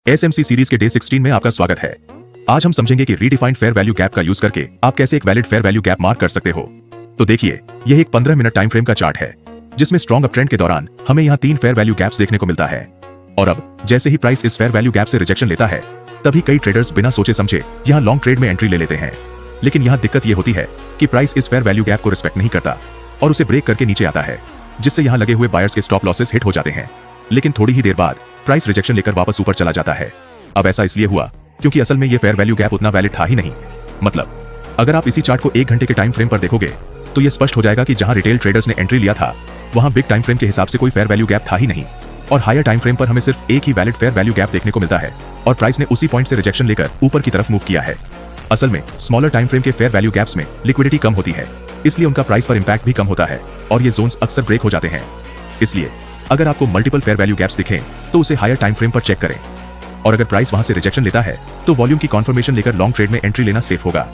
SMC series के day 16 में आपका स्वागत है। आज हम समझेंगे कि रीडिफाइंड फेयर वैल्यू गैप का यूज करके आप कैसे एक valid fair value gap mark कर सकते हो। तो देखिए, यह एक 15 मिनट टाइम फ्रेम का चार्ट है जिसमें स्ट्रॉन्ग अप ट्रेंड के दौरान हमें यहाँ 3 फेयर वैल्यू गैप्स देखने को मिलता है। और अब जैसे ही प्राइस इस फेयर वैल्यू गैप से रिजेक्शन लेता है, तभी कई ट्रेडर्स बिना सोचे समझे यहाँ लॉन्ग ट्रेड में एंट्री ले लेते हैं। लेकिन यहाँ दिक्कत ये होती है कि प्राइस इस फेयर वैल्यू गैप को रिस्पेक्ट नहीं करता और उसे ब्रेक करके नीचे आता है, जिससे यहाँ लगे हुए बायर्स के स्टॉप लॉसेस हिट हो जाते हैं। लेकिन थोड़ी ही देर बाद प्राइस रिजेक्शन लेकर वापस ऊपर चला जाता है। अब ऐसा इसलिए हुआ क्योंकि असल में ये फेयर वैल्यू गैप उतना वैलिड था ही नहीं। मतलब अगर आप इसी चार्ट को 1 घंटे के टाइम फ्रेम पर देखोगे तो ये स्पष्ट हो जाएगा कि जहां रिटेल ट्रेडर्स ने एंट्री लिया था वहां बिग टाइम फ्रेम के हिसाब से कोई फेयर वैल्यू गैप था ही नहीं, और हायर टाइम फ्रेम पर हमें सिर्फ एक ही वैलिड फेयर वैल्यू गैप देखने को मिलता है और प्राइस ने उसी पॉइंट से रिजेक्शन लेकर ऊपर की तरफ मूव किया है। असल में स्मॉलर टाइम फ्रेम के फेयर वैल्यू गैप्स में लिक्विडिटी कम होती है, इसलिए उनका प्राइस पर इंपैक्ट भी कम होता है और ये जोन्स अक्सर ब्रेक हो जाते हैं। इसलिए अगर आपको मल्टीपल फेयर वैल्यू गैप्स दिखें तो उसे हायर टाइम फ्रेम पर चेक करें, और अगर प्राइस वहां से रिजेक्शन लेता है तो वॉल्यूम की कॉन्फर्मेशन लेकर लॉन्ग ट्रेड में एंट्री लेना सेफ होगा।